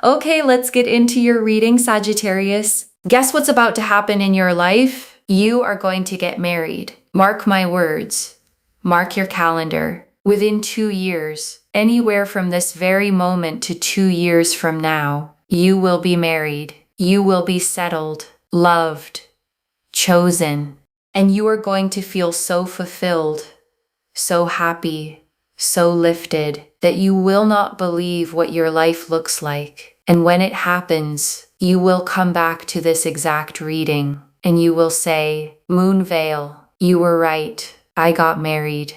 Okay, let's get into your reading, Sagittarius. Guess what's about to happen in your life? You are going to get married. Mark my words. Mark your calendar. Within 2 years, anywhere from this very moment to 2 years from now, you will be married. You will be settled, loved, chosen, and you are going to feel so fulfilled, so happy, so lifted that you will not believe what your life looks like. And when it happens, you will come back to this exact reading and you will say, Moonveil, you were right. I got married.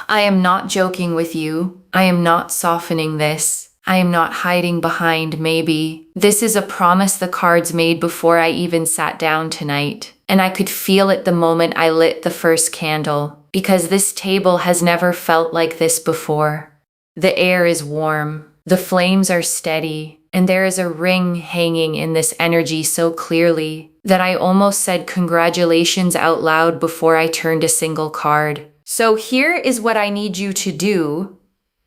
I am not joking with you. I am not softening this. I am not hiding behind maybe. This is a promise the cards made before I even sat down tonight. And I could feel it the moment I lit the first candle, because this table has never felt like this before. The air is warm, the flames are steady, and there is a ring hanging in this energy so clearly that I almost said congratulations out loud before I turned a single card. So here is what I need you to do,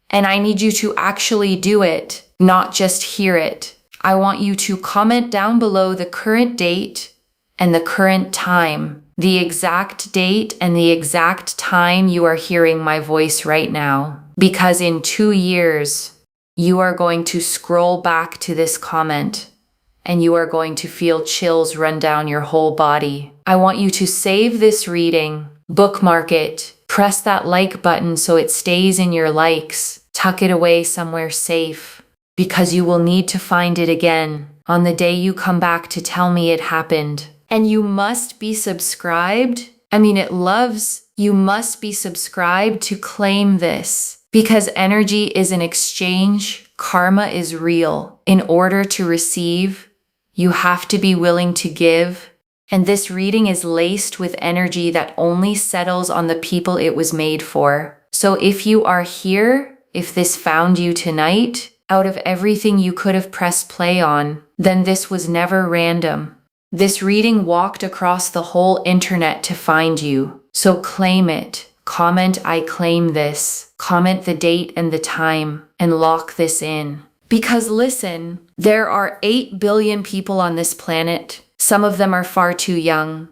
and I need you to actually do it, not just hear it. I want you to comment down below the current date and the current time, the exact date and the exact time you are hearing my voice right now. Because in 2 years, you are going to scroll back to this comment and you are going to feel chills run down your whole body. I want you to save this reading, bookmark it, press that like button so it stays in your likes, tuck it away somewhere safe, because you will need to find it again on the day you come back to tell me it happened. And you must be subscribed. You must be subscribed to claim this, because energy is an exchange, karma is real. In order to receive, you have to be willing to give. And this reading is laced with energy that only settles on the people it was made for. So if you are here, if this found you tonight, out of everything you could have pressed play on, then this was never random. This reading walked across the whole internet to find you. So claim it. Comment I claim this. Comment the date and the time and lock this in. Because listen, there are 8 billion people on this planet. Some of them are far too young.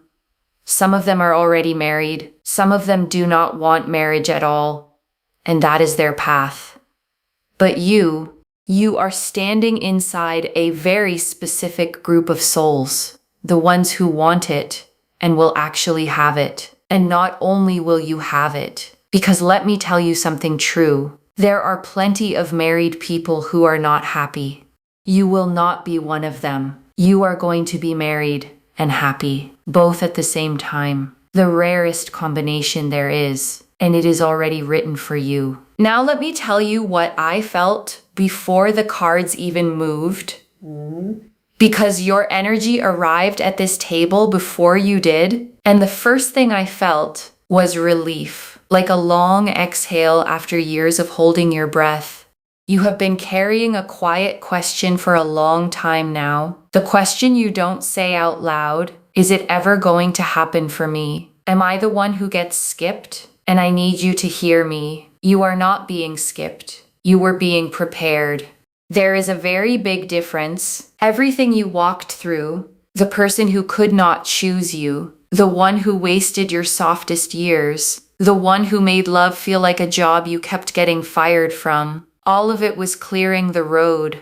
Some of them are already married. Some of them do not want marriage at all. And that is their path. But you are standing inside a very specific group of souls. The ones who want it and will actually have it. And not only will you have it, because let me tell you something true. There are plenty of married people who are not happy. You will not be one of them. You are going to be married and happy, both at the same time. The rarest combination there is, and it is already written for you. Now let me tell you what I felt before the cards even moved. Because your energy arrived at this table before you did, and the first thing I felt was relief, like a long exhale after years of holding your breath. You have been carrying a quiet question for a long time now. The question you don't say out loud, is it ever going to happen for me? Am I the one who gets skipped? And I need you to hear me. You are not being skipped. You were being prepared. There is a very big difference. Everything you walked through, the person who could not choose you, the one who wasted your softest years, the one who made love feel like a job you kept getting fired from, all of it was clearing the road.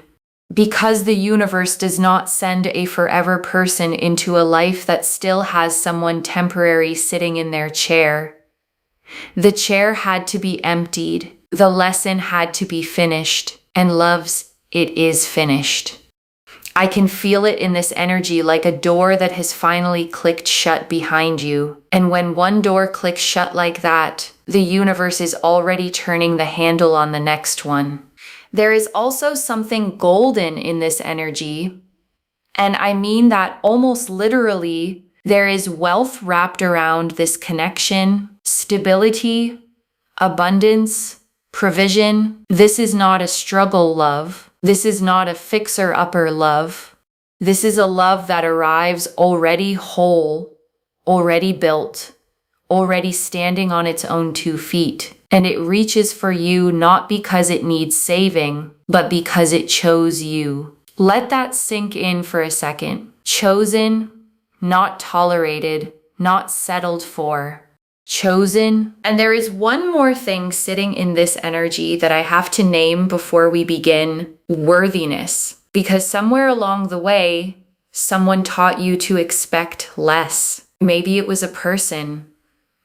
Because the universe does not send a forever person into a life that still has someone temporary sitting in their chair. The chair had to be emptied. The lesson had to be finished. And loves, it is finished. I can feel it in this energy like a door that has finally clicked shut behind you. And when one door clicks shut like that, the universe is already turning the handle on the next one. There is also something golden in this energy. And I mean that almost literally. There is wealth wrapped around this connection, stability, abundance, provision. This is not a struggle love. This is not a fixer-upper love. This is a love that arrives already whole, already built, already standing on its own 2 feet. And it reaches for you not because it needs saving, but because it chose you. Let that sink in for a second. Chosen, not tolerated, not settled for. Chosen. And there is one more thing sitting in this energy that I have to name before we begin. Worthiness. Because somewhere along the way, someone taught you to expect less. Maybe it was a person.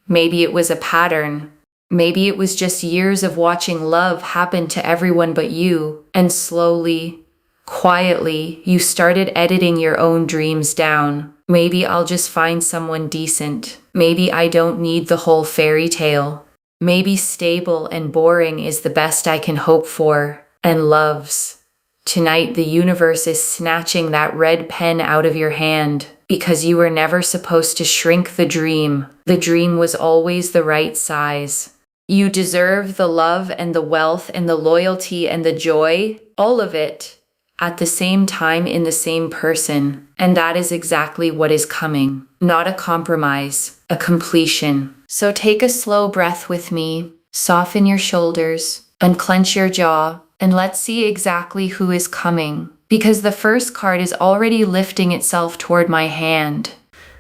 Maybe it was a pattern. Maybe it was just years of watching love happen to everyone but you, and slowly, quietly, you started editing your own dreams down. Maybe I'll just find someone decent. Maybe I don't need the whole fairy tale. Maybe stable and boring is the best I can hope for. And loves. Tonight, the universe is snatching that red pen out of your hand because you were never supposed to shrink the dream. The dream was always the right size. You deserve the love and the wealth and the loyalty and the joy, all of it, at the same time in the same person. And that is exactly what is coming. Not a compromise, a completion. So take a slow breath with me, soften your shoulders, unclench your jaw, and let's see exactly who is coming. Because the first card is already lifting itself toward my hand.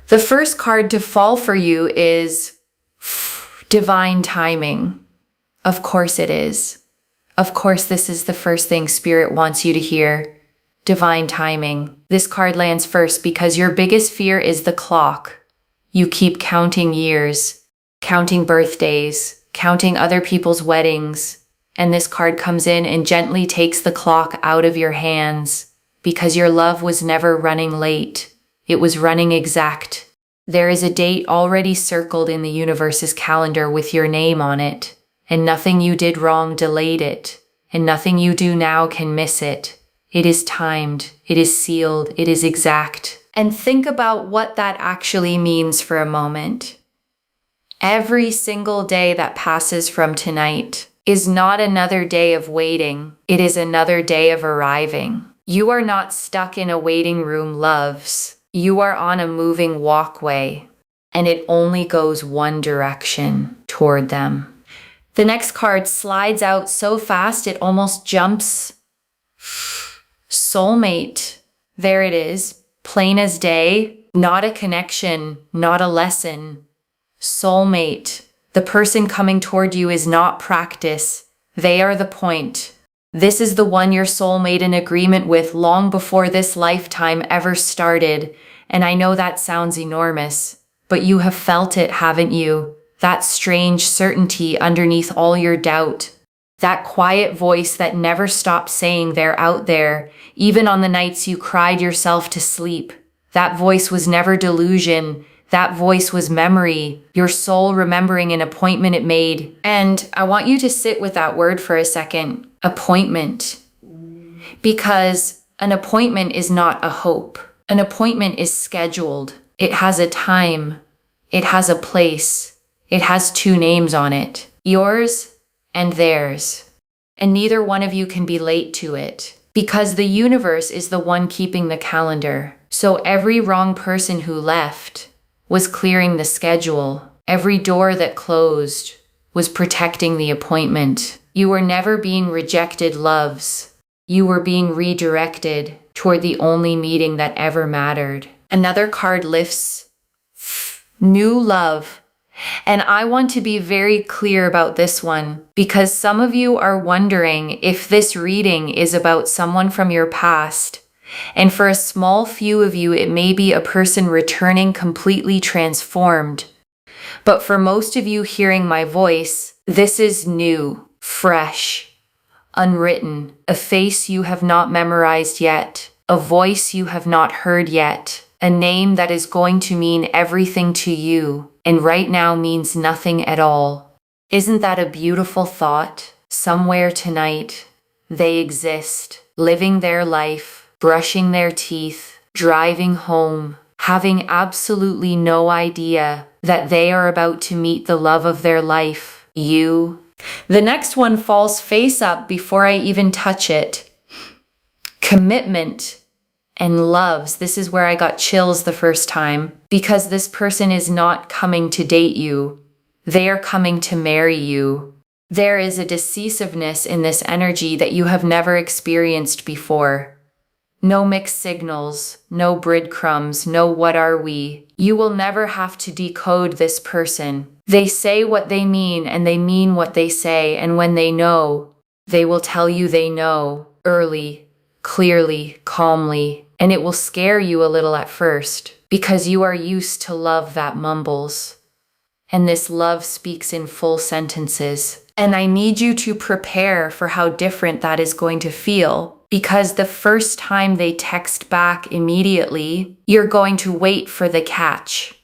The first card to fall for you is divine timing. Of course it is. Of course this is the first thing Spirit wants you to hear. Divine timing. This card lands first because your biggest fear is the clock. You keep counting years, counting birthdays, counting other people's weddings. And this card comes in and gently takes the clock out of your hands because your love was never running late. It was running exact. There is a date already circled in the universe's calendar with your name on it, and nothing you did wrong delayed it, and nothing you do now can miss it. It is timed, it is sealed, it is exact. And think about what that actually means for a moment. Every single day that passes from tonight is not another day of waiting. It is another day of arriving. You are not stuck in a waiting room, loves. You are on a moving walkway, and it only goes one direction, toward them. The next card slides out so fast it almost jumps. Soulmate. There it is, plain as day. Not a connection, not a lesson. Soulmate. The person coming toward you is not practice. They are the point. This is the one your soul made an agreement with long before this lifetime ever started. And I know that sounds enormous, but you have felt it, haven't you? That strange certainty underneath all your doubt. That quiet voice that never stopped saying they're out there, even on the nights you cried yourself to sleep. That voice was never delusion. That voice was memory, your soul remembering an appointment it made. And I want you to sit with that word for a second, appointment. Because an appointment is not a hope. An appointment is scheduled. It has a time. It has a place. It has two names on it, yours and theirs. And neither one of you can be late to it. Because the universe is the one keeping the calendar. So every wrong person who left was clearing the schedule. Every door that closed was protecting the appointment. You were never being rejected, loves. You were being redirected toward the only meeting that ever mattered. Another card lifts new love. And I want to be very clear about this one because some of you are wondering if this reading is about someone from your past. And for a small few of you, it may be a person returning completely transformed. But for most of you hearing my voice, this is new, fresh, unwritten, a face you have not memorized yet, a voice you have not heard yet, a name that is going to mean everything to you, and right now means nothing at all. Isn't that a beautiful thought? Somewhere tonight, they exist, living their life, brushing their teeth, driving home, having absolutely no idea that they are about to meet the love of their life, you. The next one falls face up before I even touch it. Commitment and loves. This is where I got chills the first time because this person is not coming to date you. They are coming to marry you. There is a decisiveness in this energy that you have never experienced before. No mixed signals, no breadcrumbs, no what are we. You will never have to decode this person. They say what they mean and they mean what they say, and when they know, they will tell you they know, early, clearly, calmly, and it will scare you a little at first, because you are used to love that mumbles. And this love speaks in full sentences. And I need you to prepare for how different that is going to feel, because the first time they text back immediately, you're going to wait for the catch.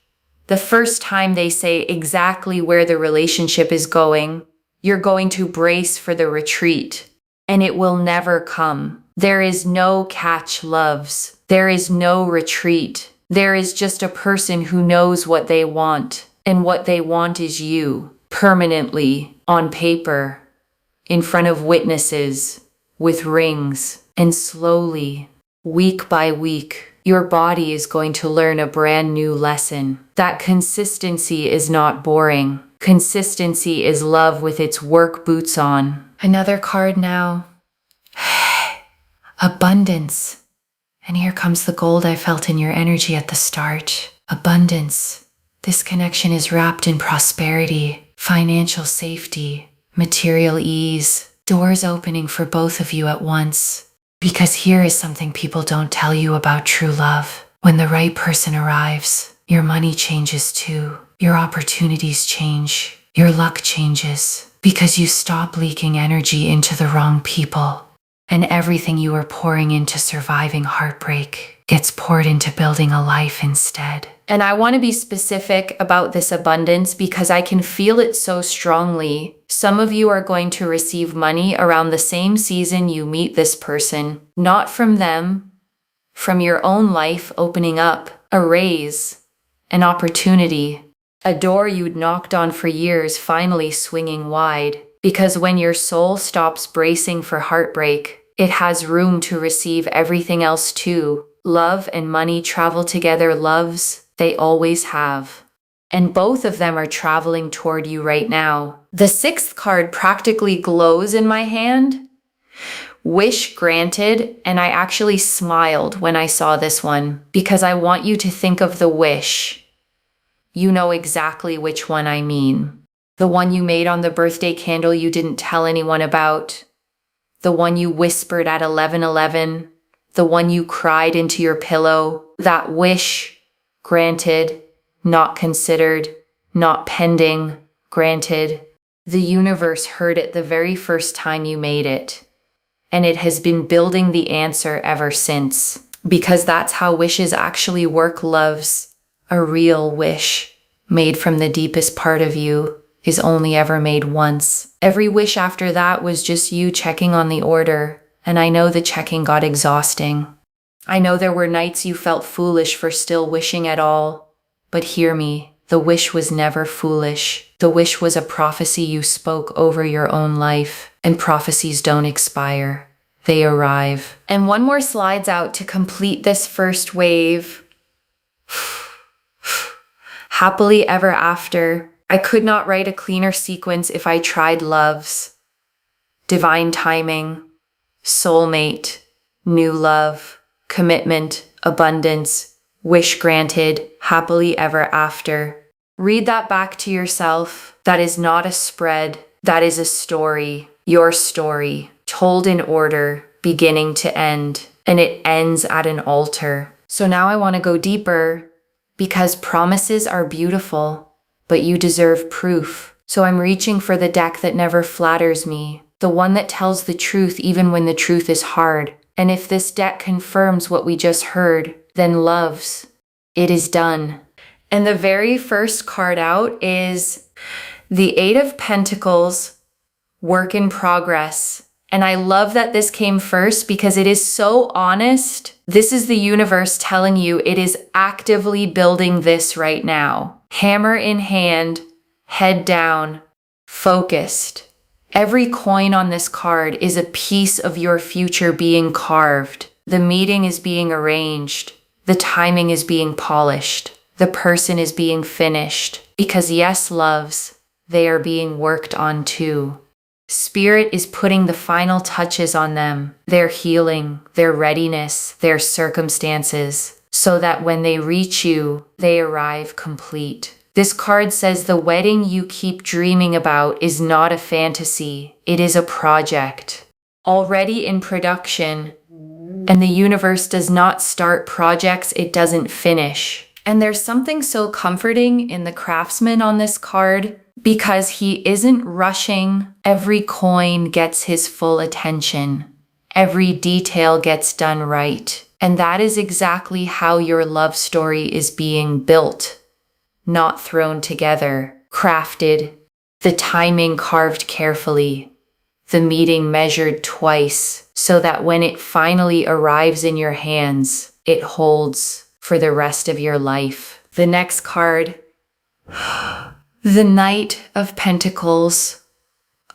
The first time they say exactly where the relationship is going, you're going to brace for the retreat, and it will never come. There is no catch, loves. There is no retreat. There is just a person who knows what they want, and what they want is you, permanently, on paper, in front of witnesses, with rings, and slowly, week by week, your body is going to learn a brand new lesson. That consistency is not boring. Consistency is love with its work boots on. Another card now. Abundance. And here comes the gold I felt in your energy at the start. Abundance. This connection is wrapped in prosperity, financial safety, material ease, doors opening for both of you at once. Because here is something people don't tell you about true love. When the right person arrives, your money changes too. Your opportunities change. Your luck changes. Because you stop leaking energy into the wrong people. And everything you are pouring into surviving heartbreak gets poured into building a life instead. And I want to be specific about this abundance because I can feel it so strongly. Some of you are going to receive money around the same season you meet this person. Not from them, from your own life opening up, a raise, an opportunity, a door you'd knocked on for years finally swinging wide. Because when your soul stops bracing for heartbreak, it has room to receive everything else too. Love and money travel together, loves, they always have. And both of them are traveling toward you right now. The sixth card practically glows in my hand. Wish granted, and I actually smiled when I saw this one because I want you to think of the wish. You know exactly which one I mean. The one you made on the birthday candle you didn't tell anyone about. The one you whispered at 11:11. The one you cried into your pillow. That wish, granted, not considered, not pending, granted. The universe heard it the very first time you made it. And it has been building the answer ever since. Because that's how wishes actually work, loves. A real wish, made from the deepest part of you, is only ever made once. Every wish after that was just you checking on the order, and I know the checking got exhausting. I know there were nights you felt foolish for still wishing at all, but hear me, the wish was never foolish. The wish was a prophecy you spoke over your own life, and prophecies don't expire. They arrive. And one more slides out to complete this first wave. Happily ever after. I could not write a cleaner sequence if I tried, loves. Divine timing, soulmate, new love, commitment, abundance, wish granted, happily ever after. Read that back to yourself. That is not a spread. That is a story, your story, told in order, beginning to end, and it ends at an altar. So now I want to go deeper because promises are beautiful. But you deserve proof. So I'm reaching for the deck that never flatters me, the one that tells the truth even when the truth is hard. And if this deck confirms what we just heard, then loves, it is done. And the very first card out is the Eight of Pentacles, work in progress. And I love that this came first because it is so honest. This is the universe telling you it is actively building this right now. Hammer in hand, head down, focused. Every coin on this card is a piece of your future being carved. The meeting is being arranged. The timing is being polished. The person is being finished. Because yes, loves, they are being worked on too. Spirit is putting the final touches on them, their healing, their readiness, their circumstances, so that when they reach you, they arrive complete. This card says the wedding you keep dreaming about is not a fantasy, it is a project. Already in production, and the universe does not start projects it doesn't finish. And there's something so comforting in the craftsman on this card because he isn't rushing. Every coin gets his full attention. Every detail gets done right. And that is exactly how your love story is being built. Not thrown together, crafted, the timing carved carefully, the meeting measured twice, so that when it finally arrives in your hands, it holds for the rest of your life. The next card, the Knight of Pentacles.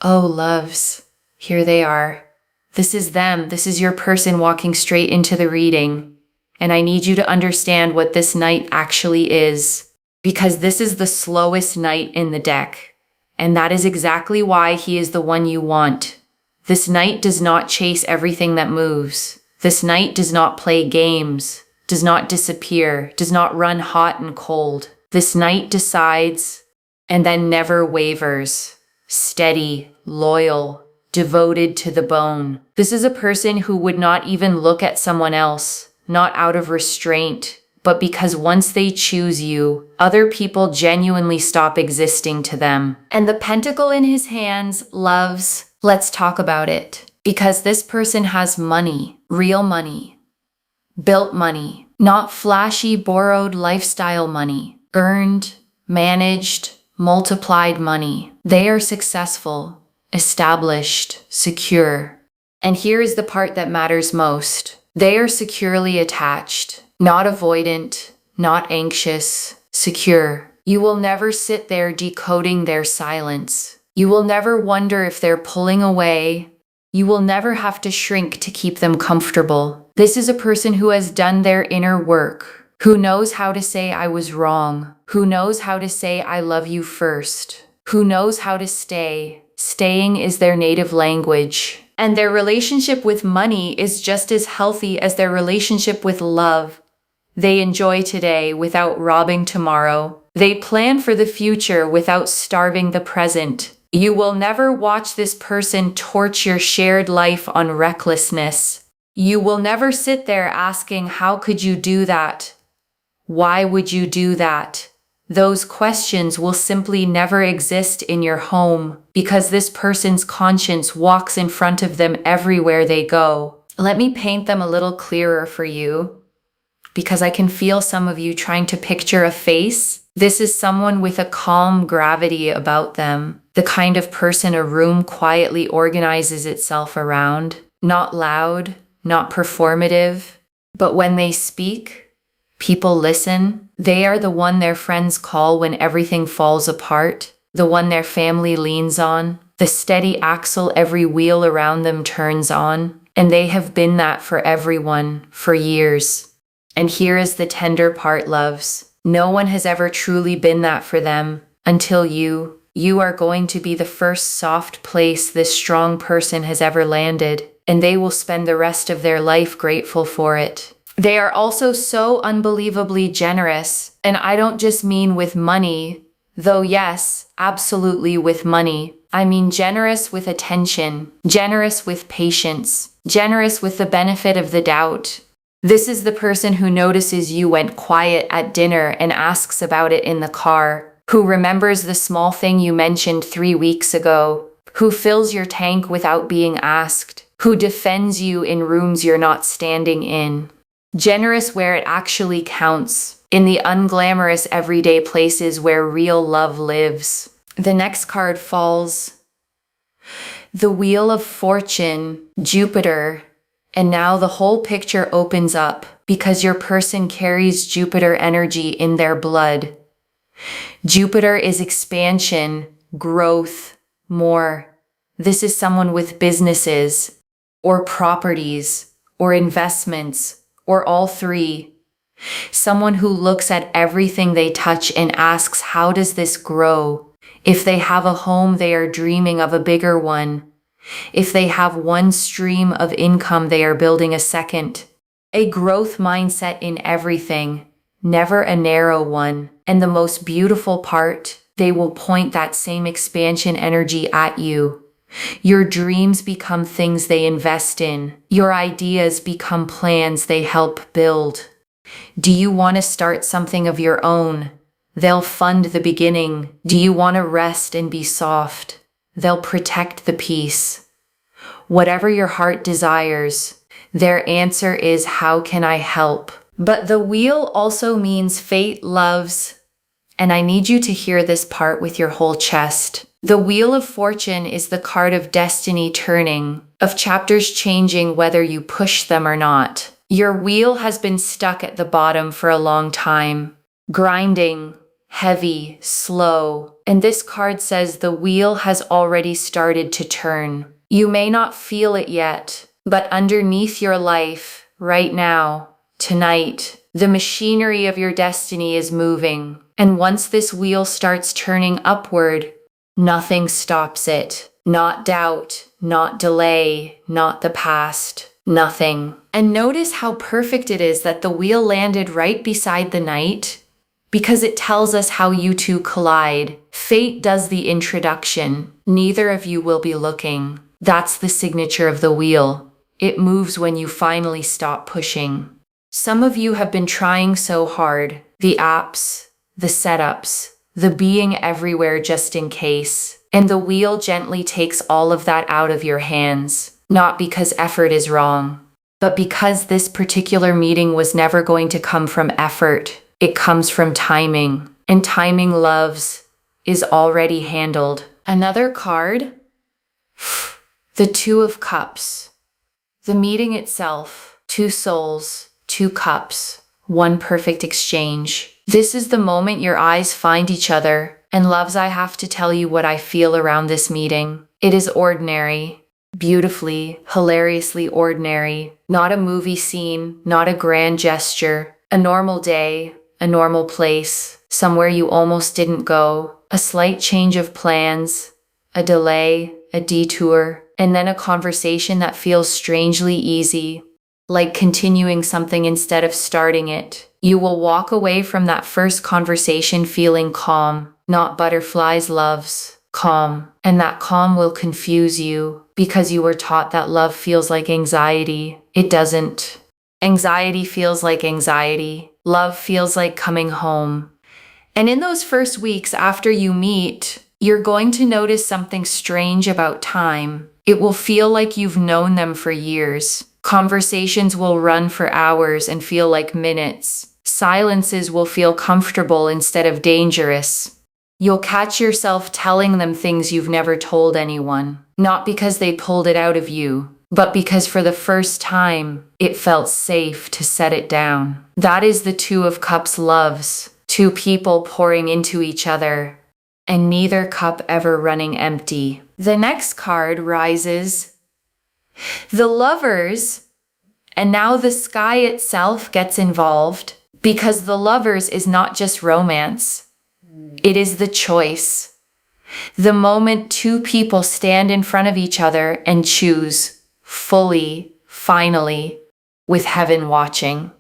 Oh, loves, here they are. This is them. This is your person walking straight into the reading. And I need you to understand what this knight actually is, because this is the slowest knight in the deck. And that is exactly why he is the one you want. This knight does not chase everything that moves. This knight does not play games, does not disappear, does not run hot and cold. This knight decides and then never wavers. Steady, loyal, devoted to the bone. This is a person who would not even look at someone else, not out of restraint, but because once they choose you, other people genuinely stop existing to them. And the pentacle in his hands loves, let's talk about it. Because this person has money, real money, built money, not flashy, borrowed lifestyle money, earned, managed, multiplied money. They are successful, established, secure. And here is the part that matters most. They are securely attached, not avoidant, not anxious, secure. You will never sit there decoding their silence. You will never wonder if they're pulling away. You will never have to shrink to keep them comfortable. This is a person who has done their inner work, who knows how to say I was wrong, who knows how to say I love you first, who knows how to stay. Staying is their native language. And their relationship with money is just as healthy as their relationship with love. They enjoy today without robbing tomorrow. They plan for the future without starving the present. You will never watch this person torch your shared life on recklessness. You will never sit there asking, how could you do that? Why would you do that? Those questions will simply never exist in your home because this person's conscience walks in front of them everywhere they go. Let me paint them a little clearer for you because I can feel some of you trying to picture a face. This is someone with a calm gravity about them, the kind of person a room quietly organizes itself around. Not loud, not performative, but when they speak, people listen. They are the one their friends call when everything falls apart, the one their family leans on, the steady axle every wheel around them turns on. And they have been that for everyone, for years. And here is the tender part, loves. No one has ever truly been that for them until you. You are going to be the first soft place this strong person has ever landed, and they will spend the rest of their life grateful for it. They are also so unbelievably generous, and I don't just mean with money, though yes, absolutely with money. I mean generous with attention, generous with patience, generous with the benefit of the doubt. This is the person who notices you went quiet at dinner and asks about it in the car, who remembers the small thing you mentioned 3 weeks ago, who fills your tank without being asked, who defends you in rooms you're not standing in. Generous where it actually counts, in the unglamorous everyday places where real love lives. The next card falls. The Wheel of Fortune, Jupiter. And now the whole picture opens up because your person carries Jupiter energy in their blood. Jupiter is expansion, growth, more. This is someone with businesses, or properties, or investments, or all three. Someone who looks at everything they touch and asks, how does this grow? If they have a home, they are dreaming of a bigger one. If they have one stream of income, they are building a second. A growth mindset in everything, never a narrow one. And the most beautiful part, they will point that same expansion energy at you. Your dreams become things they invest in. Your ideas become plans they help build. Do you want to start something of your own? They'll fund the beginning. Do you want to rest and be soft? They'll protect the peace. Whatever your heart desires, their answer is, how can I help? But the wheel also means fate loves, and I need you to hear this part with your whole chest. The Wheel of Fortune is the card of destiny turning, of chapters changing whether you push them or not. Your wheel has been stuck at the bottom for a long time, grinding, heavy, slow, and this card says the wheel has already started to turn. You may not feel it yet, but underneath your life, right now, tonight, the machinery of your destiny is moving. And once this wheel starts turning upward, nothing stops it. Not doubt, not delay, not the past, nothing. And notice how perfect it is that the wheel landed right beside the knight, because it tells us how you two collide. Fate does the introduction. Neither of you will be looking. That's the signature of the wheel. It moves when you finally stop pushing. Some of you have been trying so hard. The apps, the setups, the being everywhere just in case. And the wheel gently takes all of that out of your hands. Not because effort is wrong, but because this particular meeting was never going to come from effort. It comes from timing. And timing loves is already handled. Another card, the Two of Cups. The meeting itself, two souls, two cups, one perfect exchange. This is the moment your eyes find each other. And loves, I have to tell you what I feel around this meeting. It is ordinary, beautifully, hilariously ordinary. Not a movie scene, not a grand gesture. A normal day, a normal place, somewhere you almost didn't go. A slight change of plans, a delay, a detour, and then a conversation that feels strangely easy, like continuing something instead of starting it. You will walk away from that first conversation feeling calm, not butterflies, loves, calm. And that calm will confuse you because you were taught that love feels like anxiety. It doesn't. Anxiety feels like anxiety. Love feels like coming home. And in those first weeks after you meet, you're going to notice something strange about time. It will feel like you've known them for years. Conversations will run for hours and feel like minutes. Silences will feel comfortable instead of dangerous. You'll catch yourself telling them things you've never told anyone, not because they pulled it out of you, but because for the first time, it felt safe to set it down. That is the Two of Cups loves, two people pouring into each other, and neither cup ever running empty. The next card rises, the Lovers, and now the sky itself gets involved, because the Lovers is not just romance. It is the choice. The moment two people stand in front of each other and choose fully, finally, with heaven watching.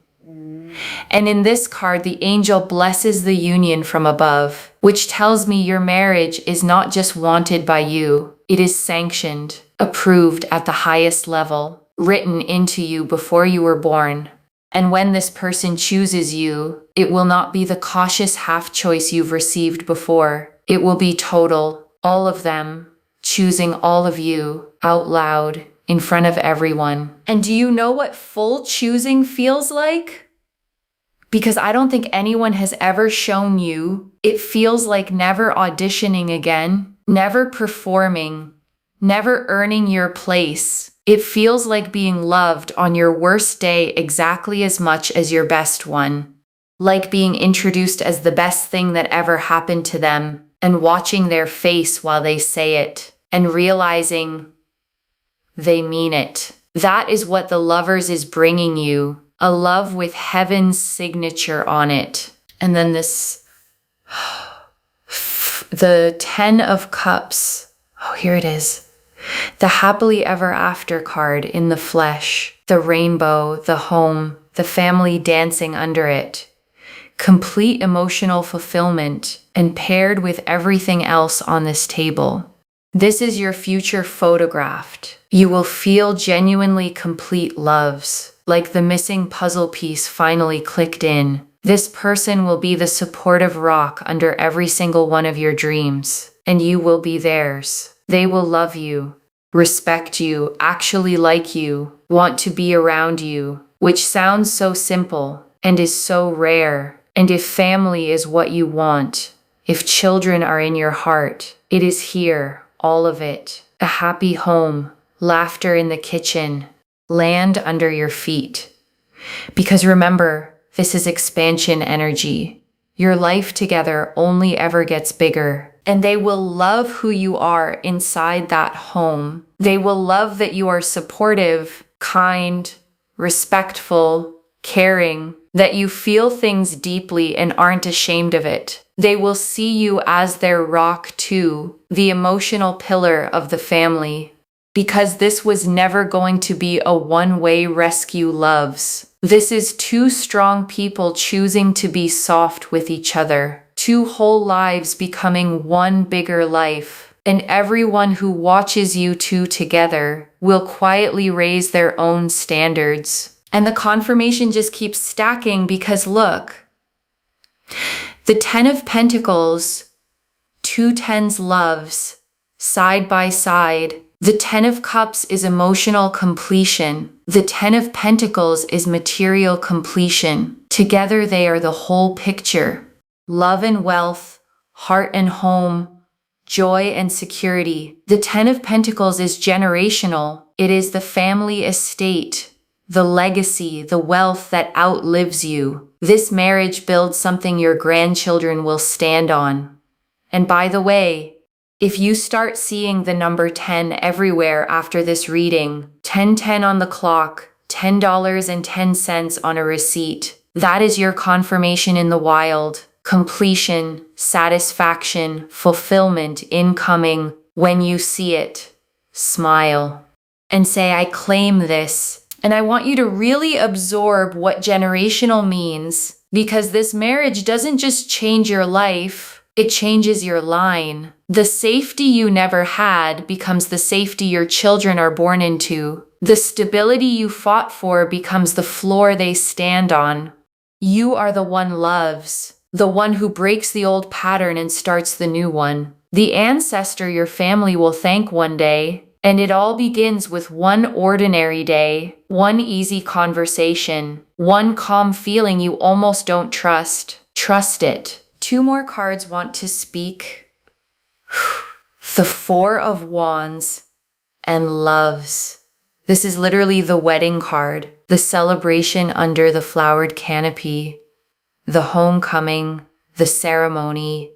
And in this card, the angel blesses the union from above, which tells me your marriage is not just wanted by you. It is sanctioned, approved at the highest level, written into you before you were born. And when this person chooses you, it will not be the cautious half choice you've received before. It will be total, all of them, choosing all of you, out loud, in front of everyone. And do you know what full choosing feels like? Because I don't think anyone has ever shown you. It feels like never auditioning again, never performing, never earning your place. It feels like being loved on your worst day exactly as much as your best one. Like being introduced as the best thing that ever happened to them, and watching their face while they say it, and realizing they mean it. That is what the Lovers is bringing you. A love with heaven's signature on it. And then this The 10 of Cups. Oh, here it is. The happily ever after card in the flesh, the rainbow, the home, the family dancing under it. Complete emotional fulfillment and paired with everything else on this table. This is your future photographed. You will feel genuinely complete loves, like the missing puzzle piece finally clicked in. This person will be the supportive rock under every single one of your dreams, and you will be theirs. They will love you, respect you, actually like you, want to be around you, which sounds so simple and is so rare. And if family is what you want, if children are in your heart, it is here, all of it. A happy home, laughter in the kitchen, land under your feet. Because remember, this is expansion energy. Your life together only ever gets bigger. And they will love who you are inside that home. They will love that you are supportive, kind, respectful, caring, that you feel things deeply and aren't ashamed of it. They will see you as their rock too, the emotional pillar of the family. Because this was never going to be a one-way rescue loves. This is two strong people choosing to be soft with each other. Two whole lives becoming one bigger life. And everyone who watches you two together will quietly raise their own standards. And the confirmation just keeps stacking because look, the 10 of Pentacles, two tens loves, side by side. The 10 of Cups is emotional completion. The 10 of Pentacles is material completion. Together they are the whole picture. Love and wealth, heart and home, joy and security. The 10 of Pentacles is generational. It is the family estate, the legacy, the wealth that outlives you. This marriage builds something your grandchildren will stand on. And by the way, if you start seeing the number 10 everywhere after this reading, 1010 on the clock, $10.10 on a receipt, that is your confirmation in the wild. Completion, satisfaction, fulfillment incoming. When you see it, smile and say, I claim this. And I want you to really absorb what generational means, because this marriage doesn't just change your life, it changes your line. The safety you never had becomes the safety your children are born into. The stability you fought for becomes the floor they stand on. You are the one loves, the one who breaks the old pattern and starts the new one. The ancestor your family will thank one day. And it all begins with one ordinary day, one easy conversation, one calm feeling you almost don't trust. Trust it. Two more cards want to speak. The 4 of Wands and Loves. This is literally the wedding card, the celebration under the flowered canopy, the homecoming, the ceremony,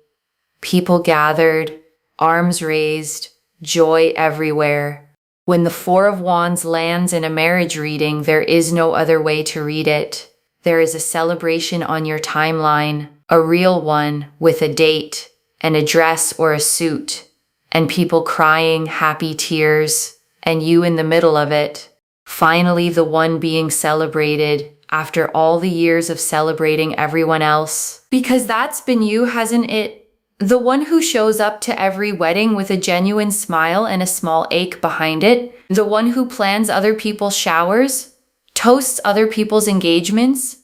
people gathered, arms raised, joy everywhere. When the 4 of Wands lands in a marriage reading, there is no other way to read it. There is a celebration on your timeline, a real one with a date, an address or a suit, and people crying happy tears, and you in the middle of it. Finally, the one being celebrated after all the years of celebrating everyone else. Because that's been you, hasn't it? The one who shows up to every wedding with a genuine smile and a small ache behind it. The one who plans other people's showers, toasts other people's engagements,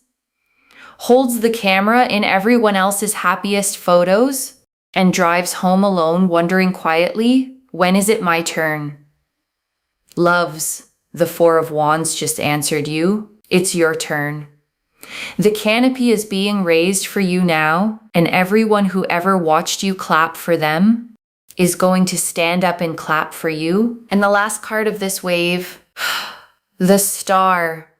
holds the camera in everyone else's happiest photos, and drives home alone wondering quietly, when is it my turn? Loves, the 4 of Wands just answered you. It's your turn. The canopy is being raised for you now, and everyone who ever watched you clap for them is going to stand up and clap for you. And the last card of this wave, the Star.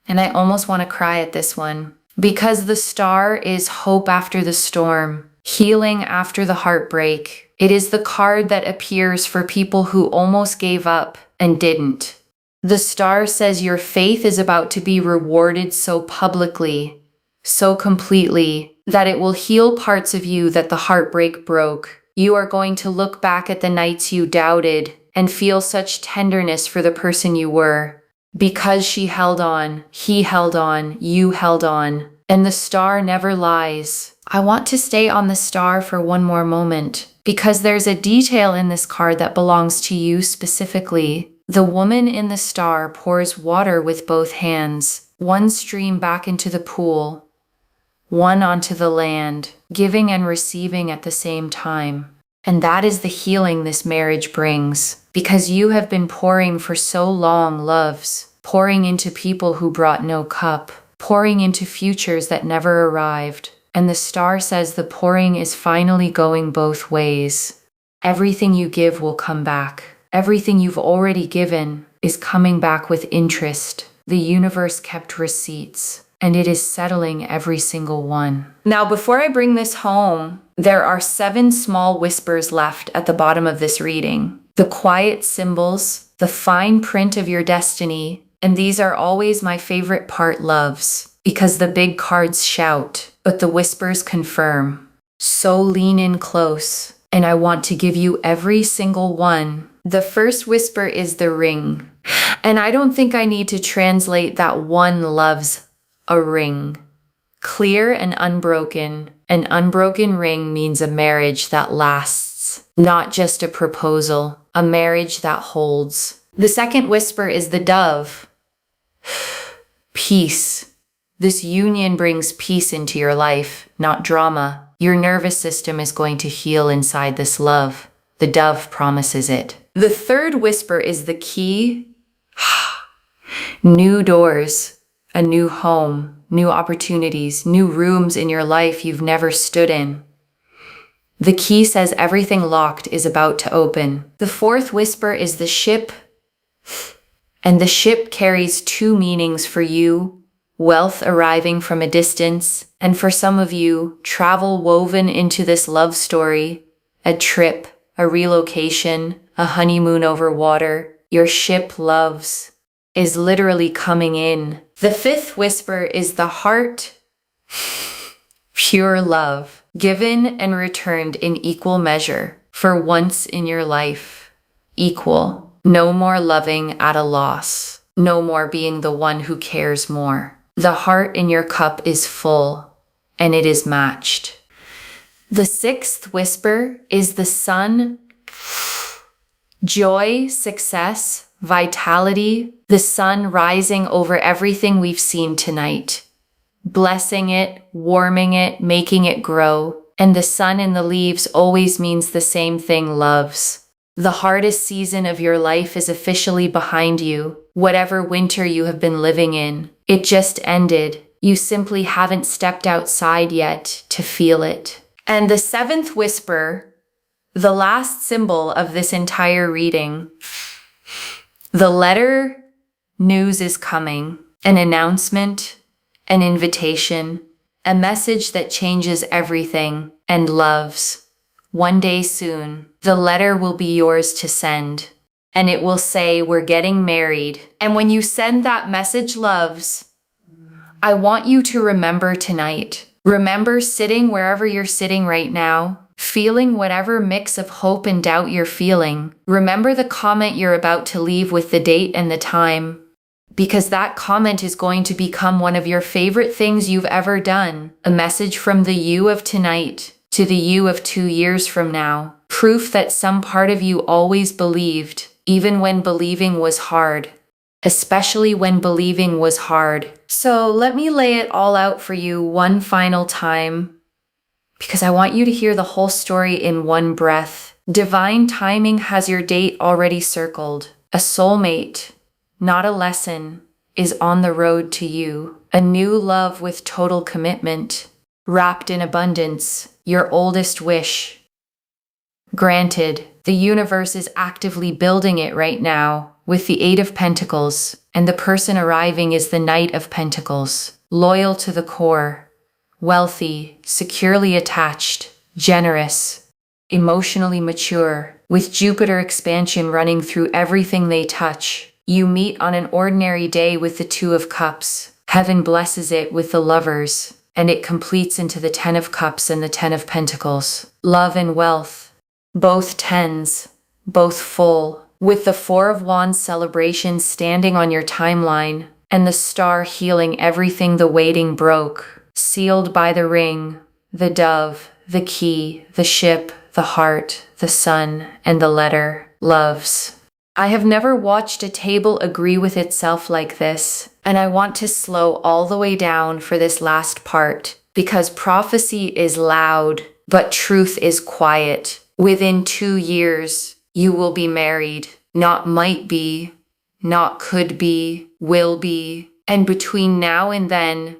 And I almost want to cry at this one, because the Star is hope after the storm, healing after the heartbreak. It is the card that appears for people who almost gave up and didn't. The Star says your faith is about to be rewarded so publicly, so completely, that it will heal parts of you that the heartbreak broke. You are going to look back at the nights you doubted and feel such tenderness for the person you were. Because she held on, he held on, you held on, and the star never lies. I want to stay on the star for one more moment, because there's a detail in this card that belongs to you specifically. The woman in the star pours water with both hands, one stream back into the pool, one onto the land, giving and receiving at the same time. And that is the healing this marriage brings, because you have been pouring for so long, loves, pouring into people who brought no cup, pouring into futures that never arrived. And the star says the pouring is finally going both ways. Everything you give will come back. Everything you've already given is coming back with interest. The universe kept receipts, and it is settling every single one. Now, before I bring this home, there are 7 small whispers left at the bottom of this reading. The quiet symbols, the fine print of your destiny, and these are always my favorite part, loves, because the big cards shout, but the whispers confirm. So lean in close, and I want to give you every single one. The first whisper is the ring, and I don't think I need to translate that one, loves, a ring. Clear and unbroken. An unbroken ring means a marriage that lasts, not just a proposal, a marriage that holds. The second whisper is the dove. Peace. This union brings peace into your life, not drama. Your nervous system is going to heal inside this love. The dove promises it. The third whisper is the key. New doors, a new home, new opportunities, new rooms in your life you've never stood in. The key says everything locked is about to open. The fourth whisper is the ship, and the ship carries 2 meanings for you. Wealth arriving from a distance, and for some of you, travel woven into this love story, a trip, a relocation, a honeymoon over water. Your ship, loves, is literally coming in. The fifth whisper is the heart, pure love, given and returned in equal measure, for once in your life. Equal. No more loving at a loss. No more being the one who cares more. The heart in your cup is full, and it is matched. The sixth whisper is the sun. Joy, success, vitality, the sun rising over everything we've seen tonight. Blessing it, warming it, making it grow. And the sun in the leaves always means the same thing, loves. The hardest season of your life is officially behind you. Whatever winter you have been living in, it just ended. You simply haven't stepped outside yet to feel it. And the seventh whisper, the last symbol of this entire reading, the letter news is coming, an announcement, an invitation, a message that changes everything, and loves. One day soon, the letter will be yours to send, and it will say, "We're getting married." And when you send that message, loves, I want you to remember tonight. Remember sitting wherever you're sitting right now, feeling whatever mix of hope and doubt you're feeling. Remember the comment you're about to leave with the date and the time, because that comment is going to become one of your favorite things you've ever done. A message from the you of tonight to the you of 2 years from now. Proof that some part of you always believed, even when believing was hard. Especially when believing was hard. So let me lay it all out for you one final time, because I want you to hear the whole story in one breath. Divine timing has your date already circled. A soulmate, not a lesson, is on the road to you. A new love with total commitment, wrapped in abundance, your oldest wish. Granted, the universe is actively building it right now with the 8 of Pentacles, and the person arriving is the Knight of Pentacles. Loyal to the core, wealthy, securely attached, generous, emotionally mature, with Jupiter expansion running through everything they touch. You meet on an ordinary day with the 2 of Cups. Heaven blesses it with the Lovers. and it completes into the 10 of Cups and the 10 of Pentacles. Love and wealth, both tens, both full, with the 4 of Wands celebration standing on your timeline, and the star healing everything the waiting broke, sealed by the ring, the dove, the key, the ship, the heart, the sun, and the letter, loves. I have never watched a table agree with itself like this, and I want to slow all the way down for this last part, because prophecy is loud, but truth is quiet. Within 2 years, you will be married. Not might be, not could be, will be. And between now and then,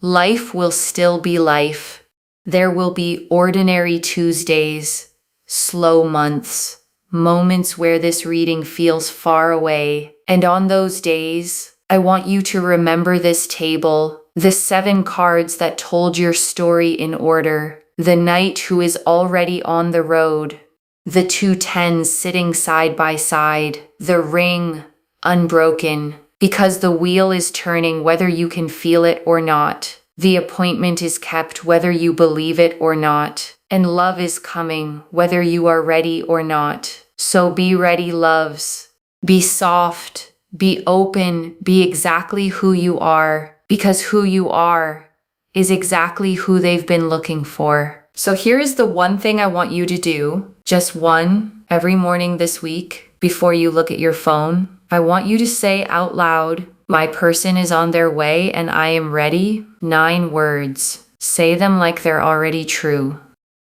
life will still be life. There will be ordinary Tuesdays, slow months, moments where this reading feels far away. And on those days, I want you to remember this table, the 7 cards that told your story in order, the knight who is already on the road, the 2 tens sitting side by side, the ring unbroken, because the wheel is turning whether you can feel it or not. The appointment is kept whether you believe it or not, and love is coming whether you are ready or not. So be ready, loves. Be soft, be open, be exactly who you are, because who you are is exactly who they've been looking for. So here is the one thing I want you to do, just one, every morning this week, before you look at your phone. I want you to say out loud, my person is on their way and I am ready. 9 words. Say them like they're already true,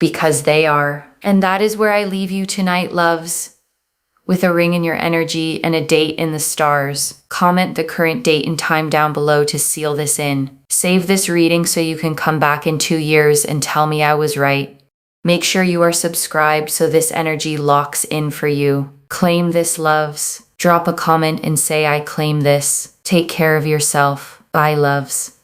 because they are. And that is where I leave you tonight, loves, with a ring in your energy and a date in the stars. Comment the current date and time down below to seal this in. Save this reading so you can come back in 2 years and tell me I was right. Make sure you are subscribed so this energy locks in for you. Claim this, loves. Drop a comment and say I claim this. Take care of yourself. Bye, loves.